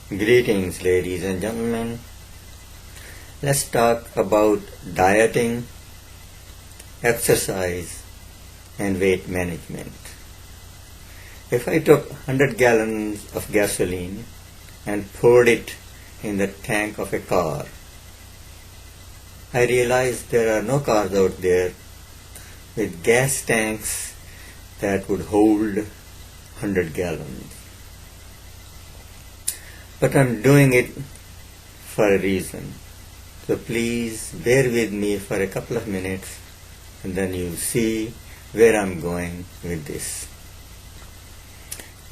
Greetings, ladies and gentlemen. Let's talk about dieting, exercise, and weight management. If I took 100 gallons of gasoline and poured it in the tank of a car, I realized there are no cars out there with gas tanks that would hold 100 gallons. But I'm doing it for a reason. So please bear with me for a couple of minutes and then you'll see where I'm going with this.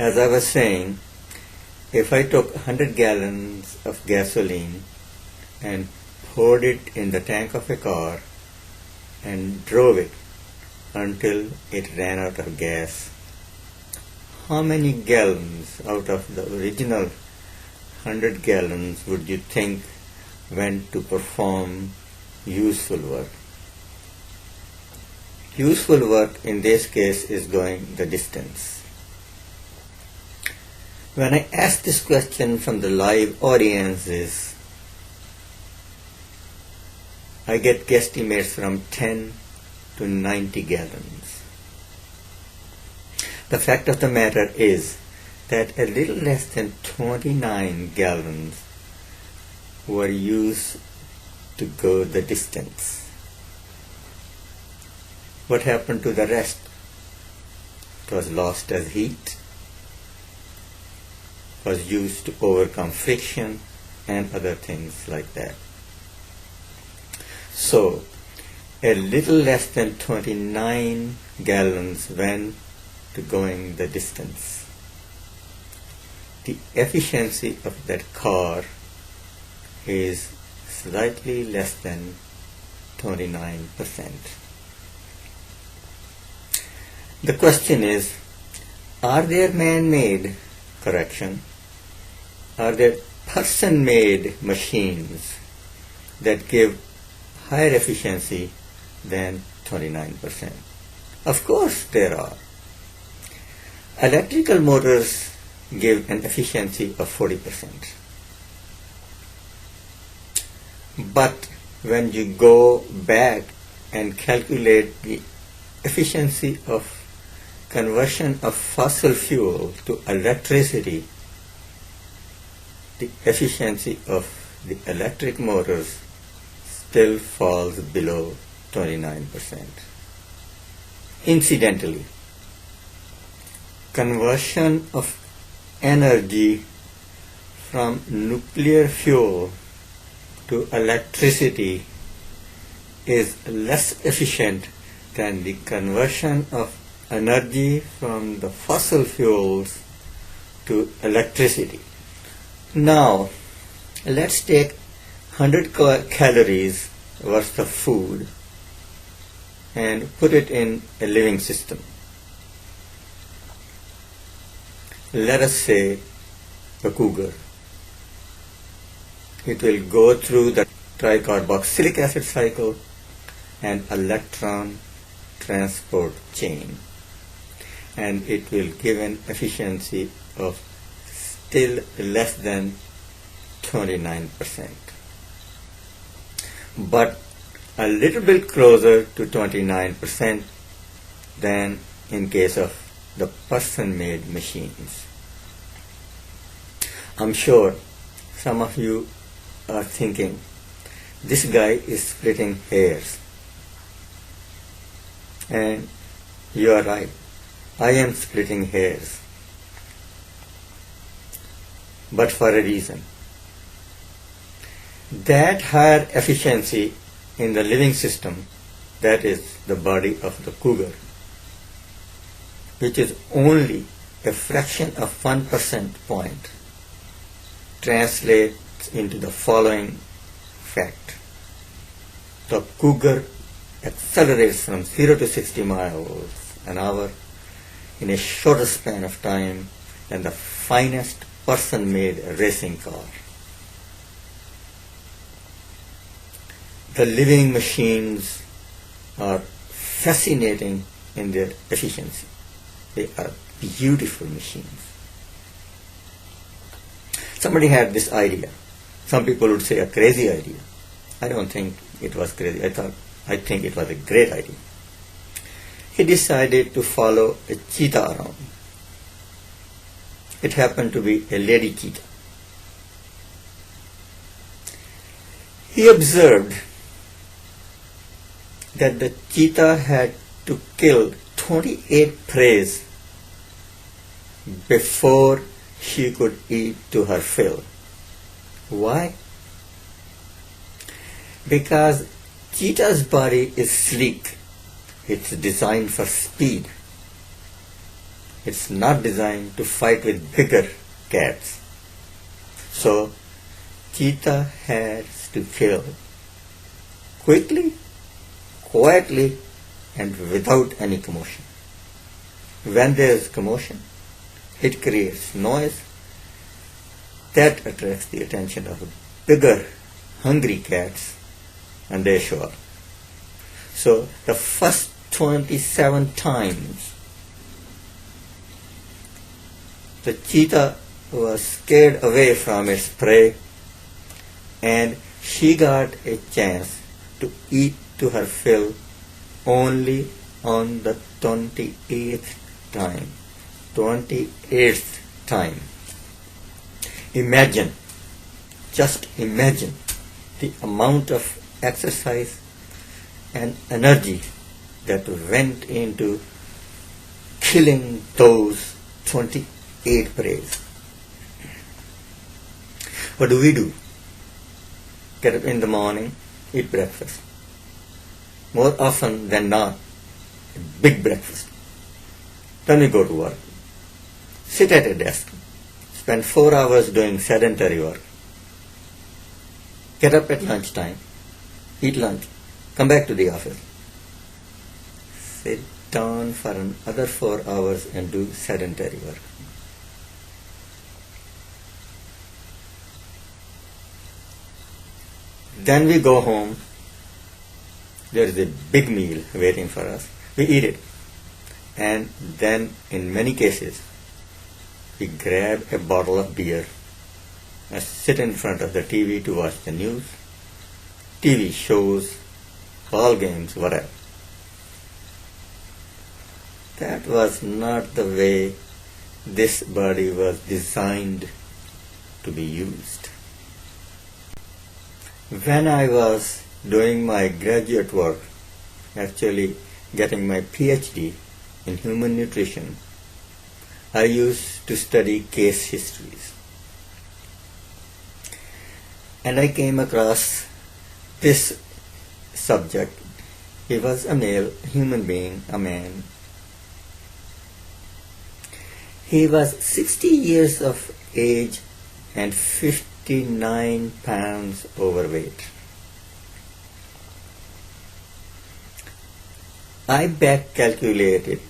As I was saying, if I took 100 gallons of gasoline and poured it in the tank of a car and drove it until it ran out of gas, how many gallons out of the original 100 gallons would you think went to perform useful work? Useful work in this case is going the distance. When I ask this question from the live audiences, I get guesstimates from 10 to 90 gallons. The fact of the matter is that a little less than 29 gallons were used to go the distance. What happened to the rest? It was lost as heat, was used to overcome friction and other things like that. So, a little less than 29 gallons went to going the distance. The efficiency of that car is slightly less than 29%. The question is, are there man-made correction? Are there person-made machines that give higher efficiency than 29%? Of course there are. Electrical motors give an efficiency of 40%. But when you go back and calculate the efficiency of conversion of fossil fuel to electricity, the efficiency of the electric motors still falls below 29%. Incidentally, conversion of energy from nuclear fuel to electricity is less efficient than the conversion of energy from the fossil fuels to electricity. Now, let's take 100 calories worth of food and put it in a living system. Let us say a cougar. It will go through the tricarboxylic acid cycle and electron transport chain, and it will give an efficiency of still less than 29%, but a little bit closer to 29% than in case of the person-made machines. I'm sure some of you are thinking, this guy is splitting hairs. And you are right, I am splitting hairs. But for a reason. That higher efficiency in the living system, that is the body of the cougar, which is only a fraction of 1% point, translates into the following fact. The cougar accelerates from 0 to 60 miles an hour in a shorter span of time than the finest person-made racing car. The living machines are fascinating in their efficiency. They are beautiful machines. Somebody had this idea. Some people would say a crazy idea. I don't think it was crazy. I think it was a great idea. He decided to follow a cheetah around. It happened to be a lady cheetah. He observed that the cheetah had to kill 28 prey before she could eat to her fill. Why? Because cheetah's body is sleek. It's designed for speed. It's not designed to fight with bigger cats. So, cheetah has to kill quickly, quietly, and without any commotion. When there is commotion, it creates noise that attracts the attention of bigger, hungry cats, and they show up. So the first 27 times the cheetah was scared away from its prey, and she got a chance to eat to her fill only on the 28th time. 28th time. Imagine, just imagine the amount of exercise and energy that went into killing those 28 prey. What do? Get up in the morning, eat breakfast. More often than not, a big breakfast. Then we go to work. Sit at a desk. Spend 4 hours doing sedentary work. Get up at lunchtime. Eat lunch. Come back to the office. Sit down for another 4 hours and do sedentary work. Then we go home. There is a big meal waiting for us. We eat it. And then, in many cases, we grab a bottle of beer and sit in front of the TV to watch the news, TV shows, ball games, whatever. That was not the way this body was designed to be used. When I was doing my graduate work, actually getting my PhD in human nutrition, I used to study case histories. And I came across this subject. He was a male, human being, a man. He was 60 years of age and 59 pounds overweight. I back calculated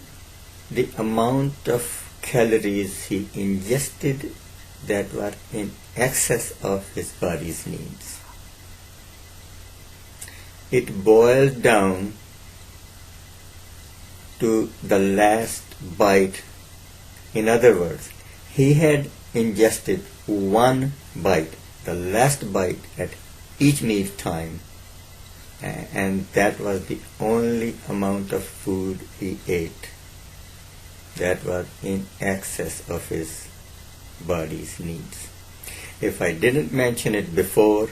the amount of calories he ingested that were in excess of his body's needs. It boiled down to the last bite. In other words, he had ingested one bite, the last bite at each meal time, and that was the only amount of food he ate that was in excess of his body's needs. If I didn't mention it before,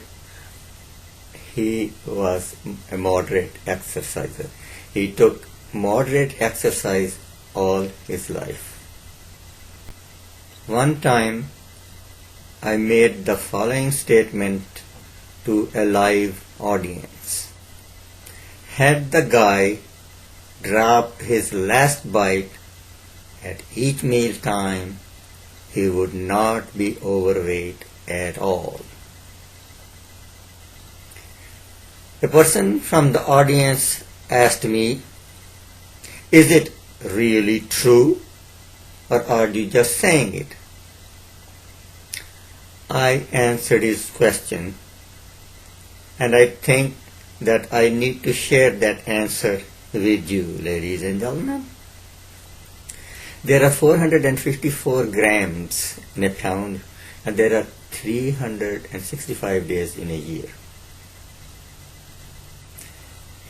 he was a moderate exerciser. He took moderate exercise all his life. One time, I made the following statement to a live audience. Had the guy dropped his last bite at each meal time, he would not be overweight at all. A person from the audience asked me, "Is it really true, or are you just saying it?" I answered his question, and I think that I need to share that answer with you, ladies and gentlemen. There are 454 grams in a pound. and there are 365 days in a year.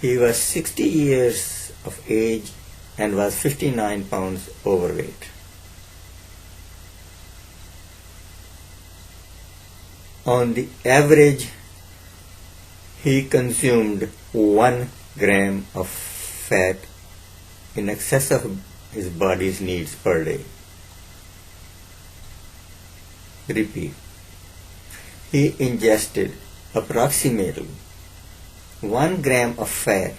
He was 60 years of age and was 59 pounds overweight. On the average, he consumed 1 gram of fat in excess of his body's needs per day. Repeat. He ingested approximately 1 gram of fat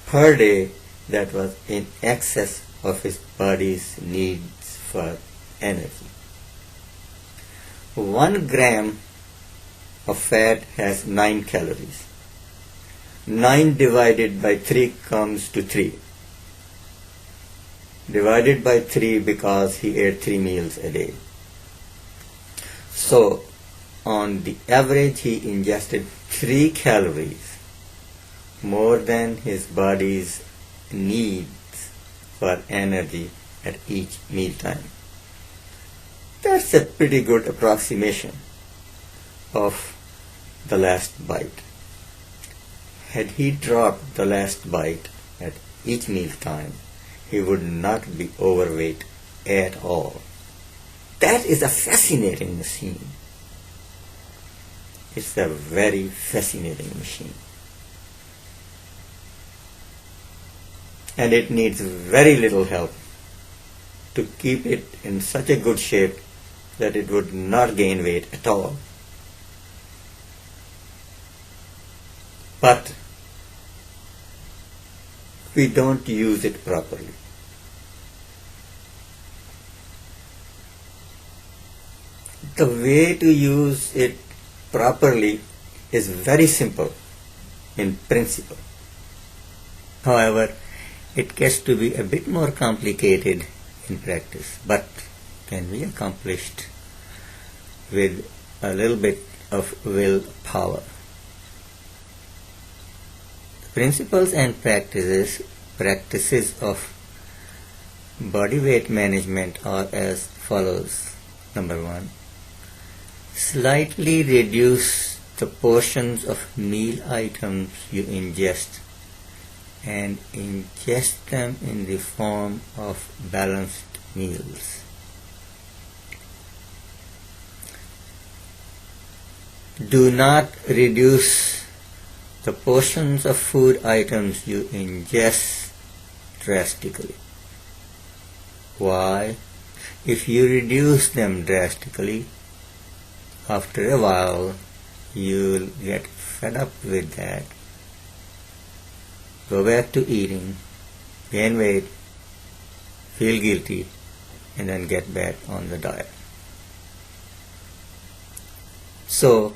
per day that was in excess of his body's needs for energy. 1 gram of fat has 9 calories. 9 divided by 3 comes to 3. Divided by 3 because he ate 3 meals a day. So, on the average, he ingested 3 calories more than his body's needs for energy at each mealtime. That's a pretty good approximation of the last bite. Had he dropped the last bite at each mealtime, he would not be overweight at all. That is a fascinating machine. It's a very fascinating machine. And it needs very little help to keep it in such a good shape that it would not gain weight at all. But we don't use it properly. The way to use it properly is very simple in principle. However, it gets to be a bit more complicated in practice, but can be accomplished with a little bit of willpower. The principles and practices of body weight management are as follows. Number 1. Slightly reduce the portions of meal items you ingest and ingest them in the form of balanced meals. Do not reduce the portions of food items you ingest drastically. Why? If you reduce them drastically, after a while you'll get fed up with that, go back to eating, gain weight, feel guilty, and then get back on the diet. So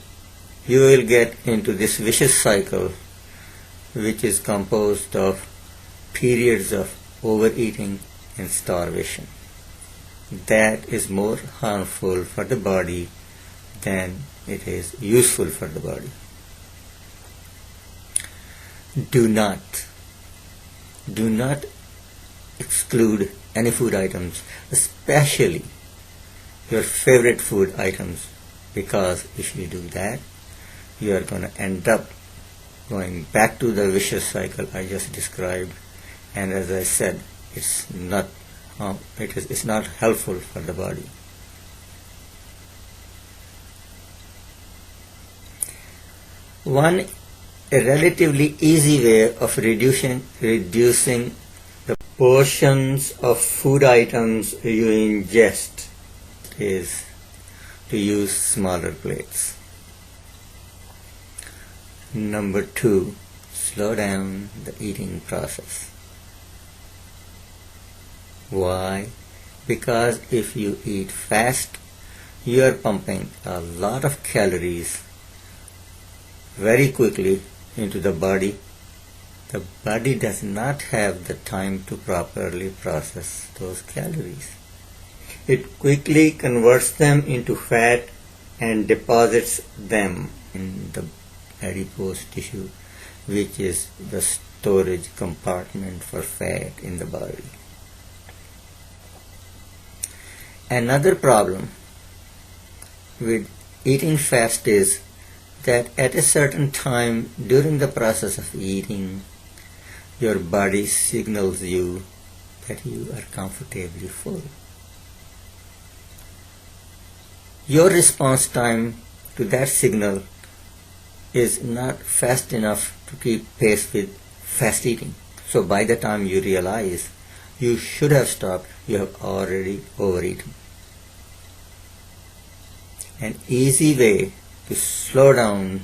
you will get into this vicious cycle, which is composed of periods of overeating and starvation. That is more harmful for the body than it is useful for the body. Do not exclude any food items, especially your favorite food items, because if you do that, you are going to end up going back to the vicious cycle I just described, and as I said, it's not helpful for the body. A relatively easy way of reducing the portions of food items you ingest is to use smaller plates. Number 2, slow down the eating process. Why? Because if you eat fast, you are pumping a lot of calories very quickly into the body. The body does not have the time to properly process those calories. It quickly converts them into fat and deposits them in the adipose tissue, which is the storage compartment for fat in the body. Another problem with eating fast is that at a certain time during the process of eating, your body signals you that you are comfortably full. Your response time to that signal is not fast enough to keep pace with fast eating. So by the time you realize you should have stopped, you have already overeaten. An easy way to slow down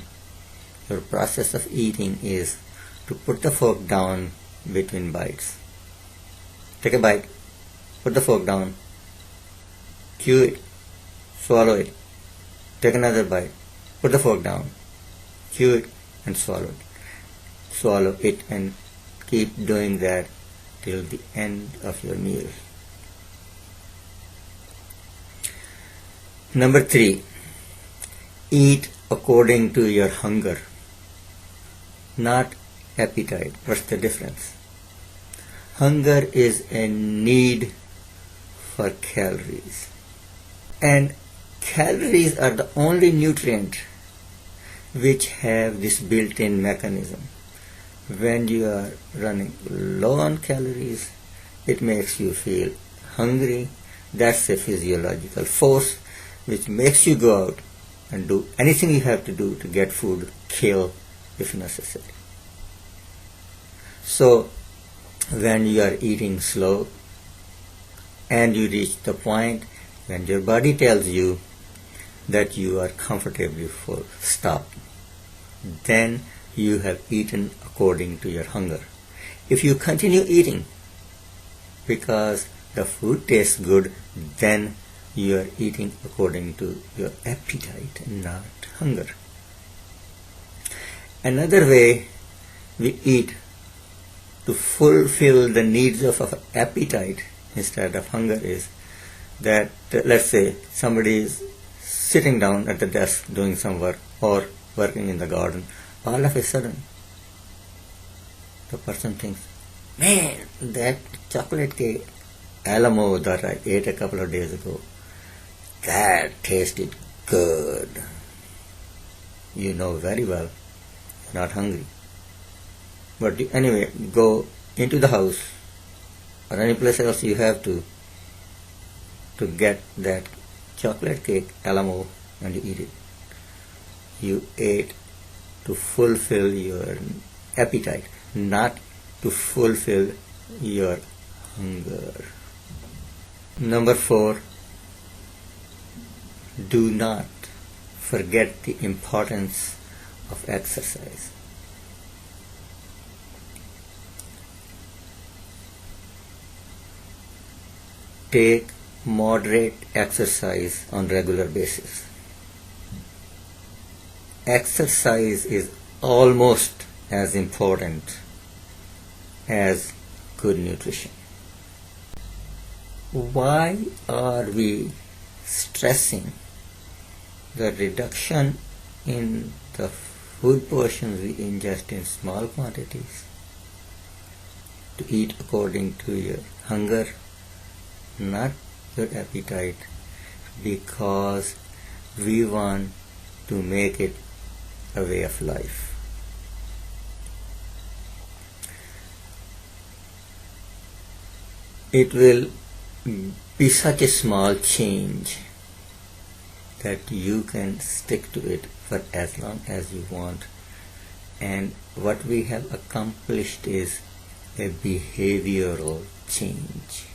your process of eating is to put the fork down between bites. Take a bite, put the fork down, chew it, swallow it. Take another bite, put the fork down, chew it and swallow it. Swallow it and keep doing that till the end of your meal. Number 3, eat according to your hunger, not appetite. What's the difference? Hunger is a need for calories, and calories are the only nutrient which have this built-in mechanism. When you are running low on calories, it makes you feel hungry. That's a physiological force which makes you go out and do anything you have to do to get food, kill if necessary. So when you are eating slow and you reach the point when your body tells you that you are comfortably full, stop. Then you have eaten according to your hunger. If you continue eating because the food tastes good, then you are eating according to your appetite, not hunger. Another way we eat to fulfill the needs of our appetite instead of hunger is that, let's say, somebody is sitting down at the desk doing some work or working in the garden. All of a sudden, the person thinks, man, that chocolate cake Alamo that I ate a couple of days ago, that tasted good. You know very well you're not hungry. But anyway, go into the house or any place else you have to get that chocolate cake Alamo and you eat it. You ate to fulfill your appetite, not to fulfill your hunger. Number 4, do not forget the importance of exercise. Take moderate exercise on regular basis. Exercise is almost as important as good nutrition. Why are we stressing the reduction in the food portions we ingest in small quantities? To eat according to your hunger, not your appetite, because we want to make it a way of life. It will be such a small change that you can stick to it for as long as you want, and what we have accomplished is a behavioral change.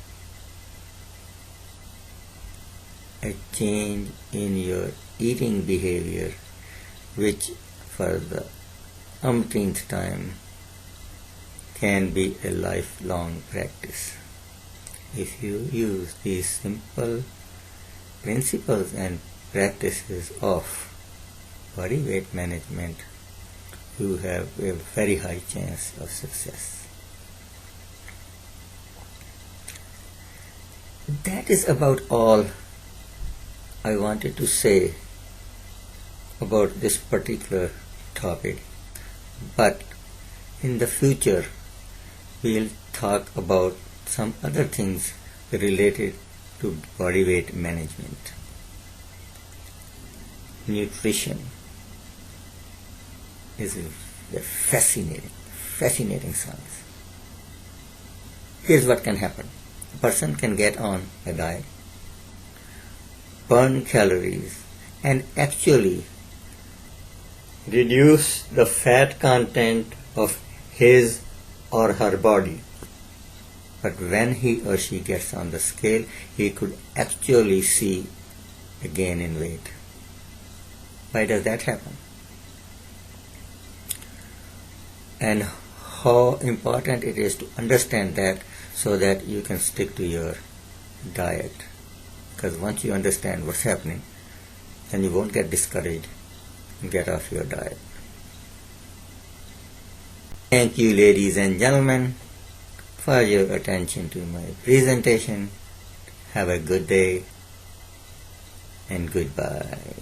A change in your eating behavior, which for the umpteenth time can be a lifelong practice. If you use these simple principles and practices of body weight management, you have a very high chance of success. That is about all I wanted to say about this particular topic, but in the future we'll talk about some other things related to body weight management. nutrition is a fascinating science. Here's what can happen. A person can get on a diet, burn calories, and actually reduce the fat content of his or her body. But when he or she gets on the scale, he could actually see a gain in weight. Why does that happen? And how important it is to understand that so that you can stick to your diet. Because once you understand what's happening, then you won't get discouraged and get off your diet. Thank you, ladies and gentlemen, for your attention to my presentation. Have a good day and goodbye.